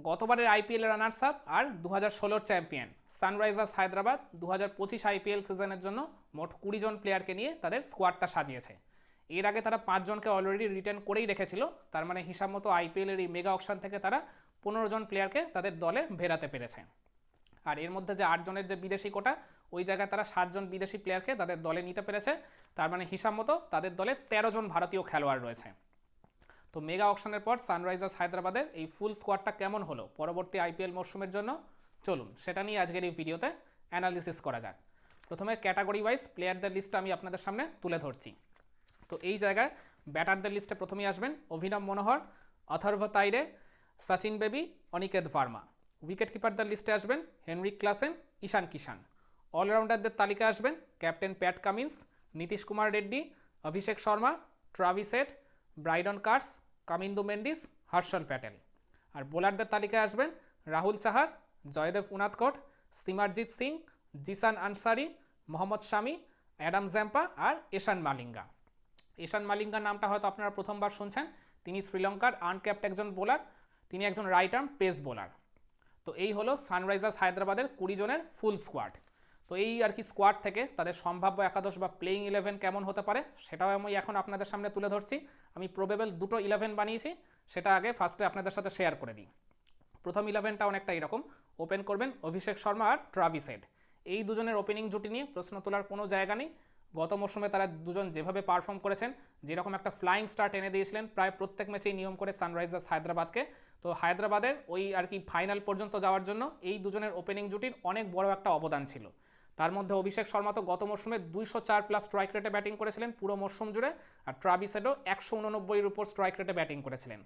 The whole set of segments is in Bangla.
গতবারের আইপিএল রানার্স আপ আর 2016 চ্যাম্পিয়ন সানরাইজার্স হায়দ্রাবাদ 2025 আইপিএল সিজনের জন্য মোট 20 জন প্লেয়ারকে নিয়ে তাদের স্কোয়াডটা সাজিয়েছে। এর আগে তারা 5 জনকে অলরেডি রিটার্ন করেই রেখেছিল, তার মানে হিসাব মতো আইপিএলের এই মেগা অকশন থেকে তারা 15 জন প্লেয়ারকে তাদের দলে ভেরাতে পেরেছে। আর এর মধ্যে যে 8 জনের যে বিদেশি কোটা, ওই জায়গায় তারা 7 জন বিদেশি প্লেয়ারকে তাদের দলে নিতে পেরেছে। তার মানে হিসাব মতো তাদের দলে 13 জন ভারতীয় খেলোয়াড় রয়েছে। তো মেগা অকশনের পর সানরাইজার্স হায়দ্রাবাদের এই ফুল স্কোয়াডটা কেমন হলো পরবর্তী আইপিএল মরশুমের জন্য, চলুন সেটা নিয়ে আজকের এই ভিডিওতে অ্যানালিসিস করা যাক। প্রথমে ক্যাটাগরি ওয়াইজ প্লেয়ারদের লিস্টটা আমি আপনাদের সামনে তুলে ধরছি। তো এই জায়গায় ব্যাটারদের লিস্টে প্রথমেই আসবেন অভিনব মনোহর, অথর্ভ তাইরে, সচিন বেবি, অনিকেত ভার্মা। উইকেট কিপারদের লিস্টে আসবেন হেনরিক ক্লাসেন, ঈশান কিষান। অলরাউন্ডারদের তালিকায় আসবেন captain Pat Cummins, Nitish Kumar Reddy, Abhishek Sharma, Travis Head, Brydon Carse, Kamindu Mendis, Harshal Patel. আর বোলারদের তালিকায় আসবেন রাহুল চাহার, জয়দেব উনাদকট, সিমারজিৎ সিং, জিসান আনসারি, মোহাম্মদ শামি, অ্যাডাম জ্যাম্পা আর এশান মালিঙ্গা। এশান মালিঙ্গার নামটা হয়তো আপনারা প্রথমবার শুনছেন। তিনি শ্রীলঙ্কার আনক্যাপ্ট একজন বোলার, তিনি একজন রাইট আর্ম পেস বোলার। তো এই হলো সানরাইজার্স হায়দ্রাবাদের 20 জনের ফুল স্কোয়াড। তো এই আর কি স্কোয়াড থেকে তাদের সম্ভাব্য একাদশ বা প্লেইং 11 কেমন হতে পারে সেটাও আমি এখন আপনাদের সামনে তুলে ধরছি। আমি প্রবেবল দুটো 11 বানিয়েছি, সেটা আগে ফার্স্টে আপনাদের সাথে শেয়ার করে দিই। প্রথম 11টা অনেকটা এরকম। ওপেন করবেন অভিষেক শর্মা আর ট্রাভিস হেড। এই দুজনের ওপেনিং জুটি নিয়ে প্রশ্ন তোলার কোনো জায়গা নেই। গত মৌসুমে তারা দুজন যেভাবে পারফর্ম করেছেন, যেরকম একটা ফ্লাইং স্টার্ট এনে দিয়েছিলেন প্রায় প্রত্যেক ম্যাচেই নিয়ম করে সানরাইজার্স হায়দ্রাবাদকে, তো হায়দ্রাবাদের ওই আর কি ফাইনাল পর্যন্ত যাওয়ার জন্য এই দুজনের ওপেনিং জুটির অনেক বড় একটা অবদান ছিল। তার মধ্যে অভিষেক শর্মা তো গত মৌসুমে 204+ স্ট্রাইক রেটে ব্যাটিং করেছিলেন পুরো মৌসুম জুড়ে, আর ট্রাভিস হেডও 189-এর উপর স্ট্রাইক রেটে ব্যাটিং করেছিলেন।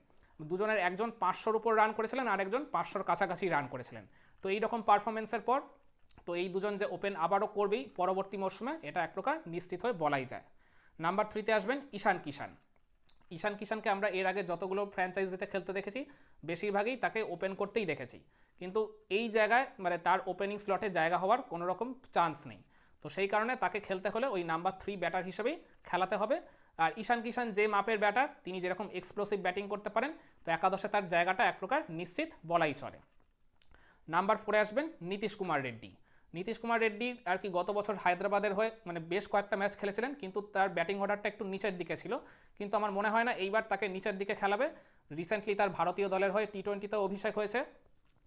দুজনের একজন 500-র উপর রান করেছিলেন আর একজন 500-র কাছাকাছি রান করেছিলেন। তো এই রকম পারফরমেন্সের পর তো এই দুজন যে ওপেন আবারও করবেই পরবর্তী মরশুমে, এটা এক প্রকার নিশ্চিত হয়ে বলাই যায়। নাম্বার 3-তে আসবেন ঈশান কিষান। ঈশান কিষানকে আমরা এর আগে যতগুলো ফ্র্যাঞ্চাইজিতে খেলতে দেখেছি বেশিরভাগই তাকে ওপেন করতেই দেখেছি, কিন্তু এই জায়গায় মানে তার ওপেনিং স্লটে জায়গা হওয়ার কোনো রকম চান্স নেই। তো সেই কারণে তাকে খেলতে হলে ওই নাম্বার 3 ব্যাটার হিসেবেই খেলাতে হবে। আর ঈশান কিষান যে মাপের ব্যাটার, তিনি যেরকম এক্সপ্লোসিভ ব্যাটিং করতে পারেন, তো একাদশে তার জায়গাটা এক প্রকার নিশ্চিত বলাই চলে। নাম্বার 4-এ আসবেন নীতিশ কুমার রেড্ডি। নীতিশ কুমার রেড্ডি আর কি গত বছর হায়দ্রাবাদের হয়ে মানে বেশ কয়েকটা ম্যাচ খেলেছিলেন, কিন্তু তার ব্যাটিং অর্ডারটা একটু নিচের দিকে ছিল। কিন্তু আমার মনে হয় না এইবার তাকে নিচের দিকে খেলাবে। রিসেন্টলি তার ভারতীয় দলের হয়ে টি-20-তেও অভিষেক হয়েছে,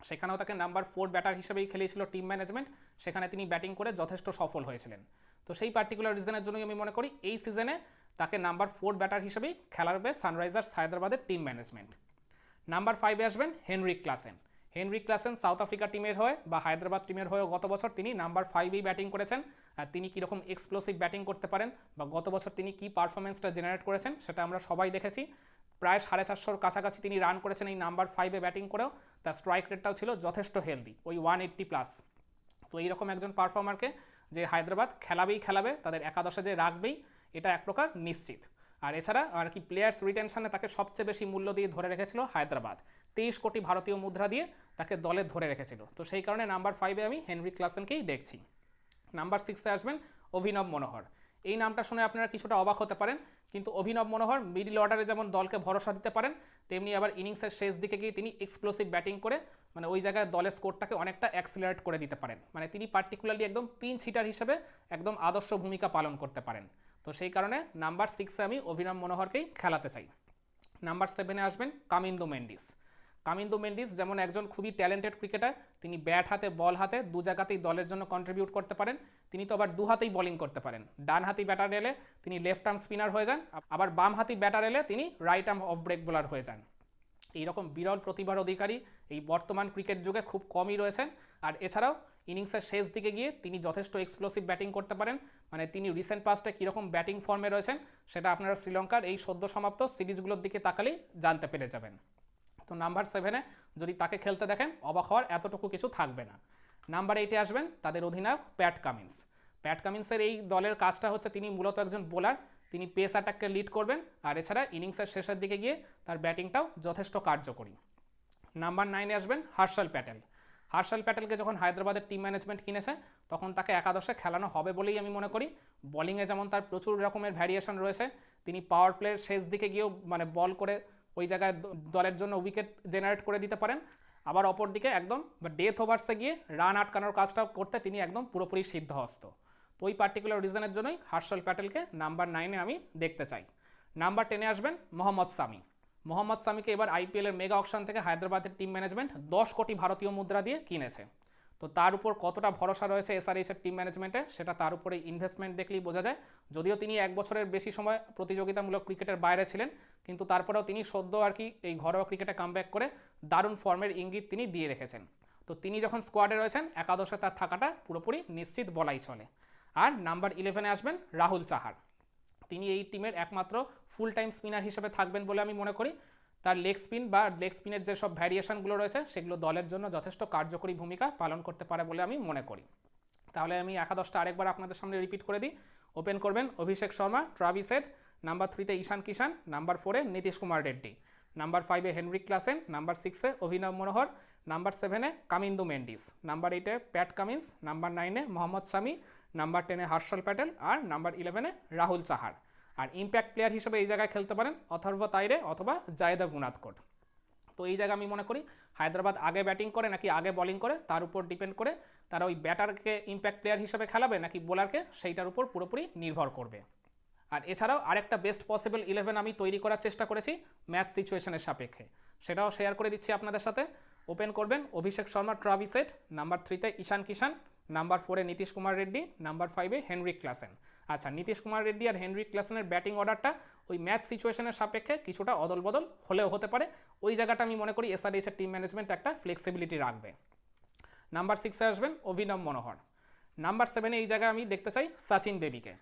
সেখানেও তাকে নাম্বার 4 ব্যাটার হিসেবেই খেলিয়েছিল টিম ম্যানেজমেন্ট, সেখানে তিনি ব্যাটিং করে যথেষ্ট সফল হয়েছিলেন। তো সেই পার্টিকুলার রিজনের জন্যই আমি মনে করি এই সিজনে তাকে নাম্বার 4 ব্যাটার হিসেবেই খেলাবে সানরাইজার্স হায়দ্রাবাদের টিম ম্যানেজমেন্ট। নাম্বার 5-এ আসবেন Heinrich Klaasen. Heinrich Klaasen South Africa টিমের হয়ে বা হায়দ্রাবাদ টিমের হয়েও গত বছর তিনি নাম্বার 5-এই ব্যাটিং করেছেন। আর তিনি কীরকম এক্সপ্লোসিভ ব্যাটিং করতে পারেন বা গত বছর তিনি কী পারফরমেন্সটা জেনারেট করেছেন সেটা আমরা সবাই দেখেছি। প্রায় 450-র কাছাকাছি তিনি রান করেছেন এই নাম্বার 5-এ ব্যাটিং করেও। তার স্ট্রাইক রেটটাও ছিল যথেষ্ট হেলদি, ওই 180+। তো এইরকম একজন পারফর্মারকে যে হায়দ্রাবাদ খেলাবে, তাদের একাদশে যে রাখবেই, এটা এক প্রকার নিশ্চিত। আর এছাড়া আর কি প্লেয়ার্স রিটেনশনে তাকে সবচেয়ে বেশি মূল্য দিয়ে ধরে রেখেছিল হায়দ্রাবাদ, 23 কোটি ভারতীয় মুদ্রা দিয়ে তাকে দলে ধরে রেখেছিল। তো সেই কারণে নাম্বার 5-এ আমি হেনরিক ক্লাসেনকেই দেখছি। নাম্বার 6-এ আসবেন অভিনব মনোহর। এই নামটা শুনে আপনারা কিছুটা অবাক হতে পারেন, কিন্তু অভিনব মনোহর মিডল অর্ডারে যেমন দলকে ভরসা দিতে পারেন, তেমনি আবার ইনিংসের শেষ দিকে গিয়ে তিনি এক্সপ্লোসিভ ব্যাটিং করে মানে ওই জায়গায় দলের স্কোরটাকে অনেকটা অ্যাক্সিলারেট করে দিতে পারেন। মানে তিনি পার্টিকুলারলি একদম পিঞ্চ হিটার হিসেবে একদম আদর্শ ভূমিকা পালন করতে পারেন। তো সেই কারণে নাম্বার 6-এ আমি অভিনব মনোহরকেই খেলাতে চাই। নাম্বার 7-এ আসবেন কামিন্দু মেন্ডিস। কামিন্দু মেন্ডিস যেমন একজন খুবই ট্যালেন্টেড ক্রিকেটার, তিনি ব্যাট হাতে বল হাতে দু জায়গাতেই দলের জন্য কন্ট্রিবিউট করতে পারেন। তিনি তো আবার দু হাতেই বোলিং করতে পারেন, ডান হাতি ব্যাটার এলে তিনি লেফট আর্ম স্পিনার হয়ে যান, আবার বাম হাতি ব্যাটার এলে তিনি right arm off break bowler হয়ে যান। এইরকম বিরল প্রতিভার অধিকারী এই বর্তমান ক্রিকেট যুগে খুব কমই রয়েছেন। আর এছাড়াও ইনিংসের শেষ দিকে গিয়ে তিনি যথেষ্ট এক্সপ্লোসিভ ব্যাটিং করতে পারেন। মানে তিনি রিসেন্ট পাস্টে কীরকম ব্যাটিং ফর্মে রয়েছেন সেটা আপনারা শ্রীলঙ্কার এই সদ্য সমাপ্ত সিরিজগুলোর দিকে তাকালেই জানতে পেরে যাবেন। তো নাম্বার 7-এ যদি তাকে খেলতে দেখেন অবাক হওয়ার এতটুকু কিছু থাকবে না। নাম্বার 8-এ আসবেন তাদের অধিনায়ক প্যাট কামিন্স। প্যাট কামিন্সের এই দলের কাজটা হচ্ছে তিনি মূলত একজন বোলার, তিনি পেস অ্যাটাককে লিড করবেন, আর এছাড়া ইনিংসের শেষের দিকে গিয়ে তার ব্যাটিংটাও যথেষ্ট কার্যকরী। নাম্বার 9-এ আসবেন হর্ষল প্যাটেল। হর্ষল প্যাটেলকে যখন হায়দ্রাবাদের টিম ম্যানেজমেন্ট কিনেছে তখন তাকে একাদশে খেলানো হবে বলেই আমি মনে করি। বোলিংয়ে যেমন তার প্রচুর রকমের ভ্যারিয়েশন রয়েছে, তিনি পাওয়ার প্লের শেষ দিকে গিয়েও মানে বল করে ওই জায়গায় দলের জন্য উইকেট জেনারেট করে দিতে পারেন। আবার অপরদিকে একদম ডেথ ওভার্সে গিয়ে রান আটকানোর কাজটা করতে তিনি একদম পুরোপুরি সিদ্ধহস্ত। তো ওই পার্টিকুলার রিজনের জন্যই হর্ষল প্যাটেলকে নাম্বার 9-এ আমি দেখতে চাই। নাম্বার 10-এ আসবেন মোহাম্মদ সামি। মোহাম্মদ সামিকে এবার আইপিএলের মেগা অকশন থেকে হায়দ্রাবাদের টিম ম্যানেজমেন্ট 10 কোটি ভারতীয় মুদ্রা দিয়ে কিনেছে। তো তার উপর কতটা ভরসা রয়েছে এসআরএইচের টিম ম্যানেজমেন্টে সেটা তার উপরে ইনভেস্টমেন্ট দেখলেই বোঝা যায়। যদিও তিনি 1 বছরের বেশি সময় প্রতিযোগিতামূলক ক্রিকেটের বাইরে ছিলেন, কিন্তু তারপরেও তিনি সদ্য আর কি এই ঘরোয়া ক্রিকেটে কামব্যাক করে দারুণ ফর্মের ইঙ্গিত তিনি দিয়ে রেখেছেন। তো তিনি যখন স্কোয়াডে রয়েছেন, একাদশে তার থাকাটা পুরোপুরি নিশ্চিত বলাই চলে। আর নাম্বার 11-এ আসবেন রাহুল চাহার। তিনি এই টিমের একমাত্র ফুল টাইম স্পিনার হিসেবে থাকবেন বলে আমি মনে করি। তার লেগ স্পিন বা লেগ স্পিনের যে সব ভ্যারিয়েশনগুলো রয়েছে সেগুলো দলের জন্য যথেষ্ট কার্যকরী ভূমিকা পালন করতে পারে বলে আমি মনে করি। তাহলে আমি একাদশটা আরেকবার আপনাদের সামনে রিপিট করে দিই। ওপেন করবেন Abhishek Sharma, Travis Head, number 3-তে ঈশান কিষান, নাম্বার 4-এ নীতিশ কুমার রেড্ডি, নাম্বার 5-এ হেনরিক ক্লাসেন, নাম্বার 6-এ অভিনব মনোহর, নাম্বার 7-এ কামিন্দু মেন্ডিস, নাম্বার 8-এ প্যাট কামিন্স, নাম্বার 9-এ মোহাম্মদ শামি, নাম্বার 10-এ হর্ষল প্যাটেল আর নাম্বার 11-এ রাহুল চাহার। আর ইম্প্যাক্ট প্লেয়ার হিসেবে এই জায়গায় খেলতে পারেন অথর্ব তাইরে অথবা জায়েদেব উনাদকট। তো এই জায়গায় আমি মনে করি হায়দ্রাবাদ আগে ব্যাটিং করে নাকি আগে বোলিং করে তার উপর ডিপেন্ড করে তারা ওই ব্যাটারকে ইম্প্যাক্ট প্লেয়ার হিসেবে খেলাবে নাকি বোলারকে, সেইটার উপর পুরোপুরি নির্ভর করবে। আর এছাড়াও আরেকটা বেস্ট পসিবল 11 আমি তৈরি করার চেষ্টা করেছি ম্যাচ সিচুয়েশনের সাপেক্ষে, সেটাও শেয়ার করে দিচ্ছি আপনাদের সাথে। ওপেন করবেন Abhishek Sharma, Travis Head, number 3-তে ঈশান কিষান, নাম্বার 4-এ নীতিশ কুমার রেড্ডি, নাম্বার 5-এ হেনরিক ক্লাসেন। আচ্ছা, নীতিশ কুমার রেড্ডি আর হেনরিক ক্লাসেনের ব্যাটিং অর্ডারটা ওই ম্যাচ সিচুয়েশনের সাপেক্ষে কিছুটা অদল বদল হলেও হতে পারে। ওই জায়গাটা আমি মনে করি এসআরএইচের টিম ম্যানেজমেন্ট একটা ফ্লেক্সিবিলিটি রাখবে। নাম্বার 6-এ আসবেন অভিনব মনোহর। নাম্বার 7-এ এই জায়গায় আমি দেখতে চাই সচিন বেবিকে।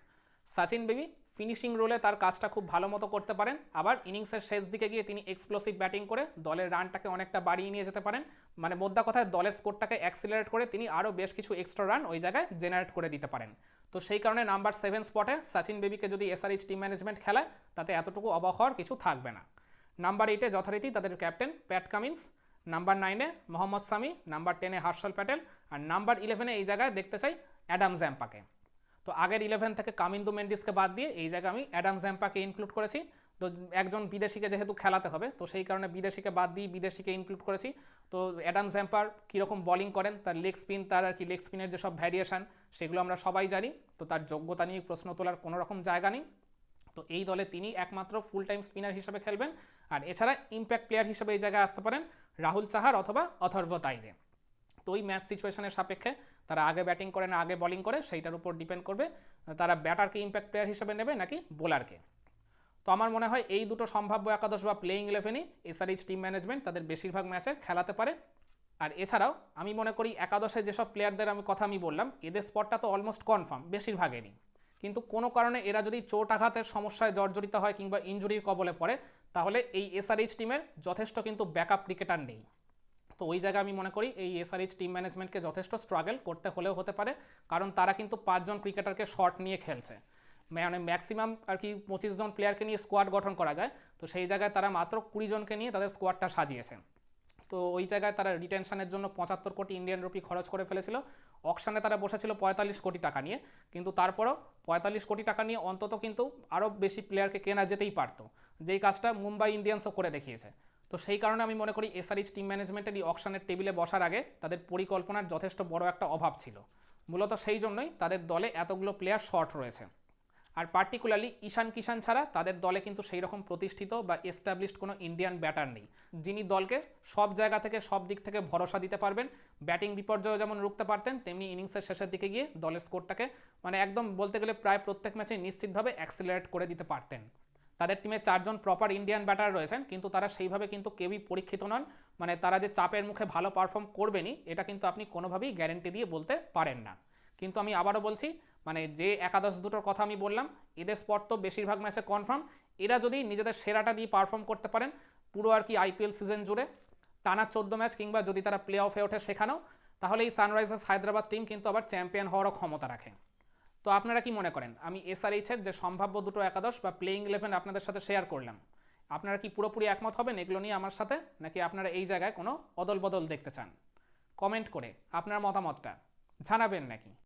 সচিন বেবি ফিনিশিং রোলে তার কাজটা খুব ভালো মতো করতে পারেন, আবার ইনিংসের শেষ দিকে গিয়ে তিনি এক্সপ্লোসিভ ব্যাটিং করে দলের রানটাকে অনেকটা বাড়িয়ে নিয়ে যেতে পারেন। মানে মোদ্দা কথায় দলের স্কোরটাকে অ্যাক্সিলারেট করে তিনি আরও বেশ কিছু এক্সট্রা রান ওই জায়গায় জেনারেট করে দিতে পারেন। তো সেই কারণে নাম্বার 7 স্পটে সচিন বেবিকে যদি এসআরএইচ টিম ম্যানেজমেন্ট খেলায় তাতে এতটুকু অবাক হওয়ার কিছু থাকবে না। নাম্বার 8-এ যথারীতি তাদের ক্যাপ্টেন প্যাট কামিন্স, নাম্বার 9-এ মোহাম্মদ শামি, নাম্বার 10-এ হর্ষল প্যাটেল আর নাম্বার 11-এ এই জায়গায় দেখতে চাই অ্যাডাম জ্যাম্পাকে। তো আগের 11 থেকে কামিন্দু মেন্ডিসকে বাদ দিয়ে এই জায়গায় আমি অ্যাডাম জ্যাম্পাকে ইনক্লুড করেছি। তো একজন বিদেশিকে যেহেতু খেলাতে হবে তো সেই কারণে বিদেশিকে বাদ দিয়ে বিদেশিকে ইনক্লুড করেছি। তো অ্যাডাম জ্যাম্পার কীরকম বলিং করেন, তার লেগ স্পিন, তার আর কি লেগ স্পিনের যেসব ভ্যারিয়েশন সেগুলো আমরা সবাই জানি। তো তার যোগ্যতা নিয়ে প্রশ্ন তোলার কোনো রকম জায়গা নেই। তো এই দলে তিনি একমাত্র ফুল টাইম স্পিনার হিসেবে খেলবেন। আর এছাড়া ইম্প্যাক্ট প্লেয়ার হিসেবে এই জায়গায় আসতে পারেন রাহুল চাহার অথবা অথর্ব তাইরে। তো ওই ম্যাচ সিচুয়েশনের সাপেক্ষে তারা আগে ব্যাটিং করে না আগে বোলিং করে সেইটার উপর ডিপেন্ড করবে তারা ব্যাটারকে ইম্প্যাক্ট প্লেয়ার হিসেবে নেবে নাকি বোলারকে। তো আমার মনে হয় এই দুটো সম্ভাব্য একাদশ বা প্লেইং 11ই এসআরএইচ টিম ম্যানেজমেন্ট তাদের বেশিরভাগ ম্যাচে খেলাতে পারে। আর এছাড়াও আমি মনে করি একাদশে যেসব প্লেয়ারদের কথা আমি বললাম এদের স্পটটা তো অলমোস্ট কনফার্ম বেশিরভাগেরই, কিন্তু কোনো কারণে এরা যদি চোট আঘাতের সমস্যায় জর্জরিত হয় কিংবা ইনজুরির কবলে পড়ে তাহলে এই এসআরএইচ টিমের যথেষ্ট কিন্তু ব্যাকআপ ক্রিকেটার নেই। তো ওই জায়গায় আমি মনে করি এই এসআরএইচ টিম ম্যানেজমেন্টকে যথেষ্ট স্ট্রাগল করতে হলেও হতে পারে, কারণ তারা কিন্তু 5 জন ক্রিকেটারকে শর্ট নিয়ে খেলছে। মানে ম্যাক্সিমাম আর কি 25 জন প্লেয়ারকে নিয়ে স্কোয়াড গঠন করা যায়, তো সেই জায়গায় তারা মাত্র 20 জনকে নিয়ে তাদের স্কোয়াডটা সাজিয়েছে। তো ওই জায়গায় তারা রিটেনশনের জন্য 75 কোটি ইন্ডিয়ান রুপি খরচ করে ফেলেছিল। অকশনে তারা বসেছিল 45 কোটি টাকা নিয়ে, কিন্তু তারপরও 45 কোটি টাকা নিয়ে অন্তত কিন্তু আরও বেশি প্লেয়ারকে কেনা যেতেই পারতো, যেই কাজটা মুম্বাই ইন্ডিয়ান্সও করে দেখিয়েছে। তো সেই কারণে আমি মনে করি এসআরএইচ টিম ম্যানেজমেন্টের এই অকশনের টেবিলে বসার আগে তাদের পরিকল্পনার যথেষ্ট বড় একটা অভাব ছিল। মূলত সেই জন্যই তাদের দলে এতগুলো প্লেয়ার শর্ট রয়েছে। আর পার্টিকুলারলি ঈশান কিষান ছাড়া তাদের দলে কিন্তু সেই রকম প্রতিষ্ঠিত বা এস্টাবলিশড কোনো ইন্ডিয়ান ব্যাটার নেই যিনি দলকে সব জায়গা থেকে সব দিক থেকে ভরসা দিতে পারবেন। ব্যাটিং বিপর্যয় যেমন রুখতে পারতেন তেমনি ইনিংসের শেষের দিকে গিয়ে দলের স্কোরটাকে মানে একদম বলতে গেলে প্রায় প্রত্যেক ম্যাচে নিশ্চিতভাবে অ্যাক্সিলারেট করে দিতে পারতেন। তাদের টিমে 4 জন প্রপার ইন্ডিয়ান ব্যাটার রয়েছেন, কিন্তু তারা সেইভাবে কিন্তু কেউই পরীক্ষিত নন। মানে তারা যে চাপের মুখে ভালো পারফর্ম করবেনই এটা কিন্তু আপনি কোনোভাবেই গ্যারেন্টি দিয়ে বলতে পারেন না। কিন্তু আমি আবারও বলছি, মানে যে একাদশ দুটোর কথা আমি বললাম এদের স্পট তো বেশিরভাগ ম্যাচে কনফার্ম। এরা যদি নিজেদের সেরাটা দিয়ে পারফর্ম করতে পারেন পুরো আর কি আইপিএল সিজন জুড়ে টানা 14 ম্যাচ কিংবা যদি তারা প্লে অফে ওঠে সেখানেও, তাহলে এই সানরাইজার্স হায়দ্রাবাদ টিম কিন্তু আবার চ্যাম্পিয়ন হওয়ারও ক্ষমতা রাখে। তো আপনারা কি মনে করেন আমি এসআরএইচের যে সম্ভাব্য দুটো একাদশ বা প্লেইং 11 আপনাদের সাথে শেয়ার করলাম, আপনারা কি পুরোপুরি একমত হবেন এগুলো নিয়ে আমার সাথে, নাকি আপনারা এই জায়গায় কোনো অদল বদল দেখতে চান? কমেন্ট করে আপনার মতামতটা জানাবেন নাকি।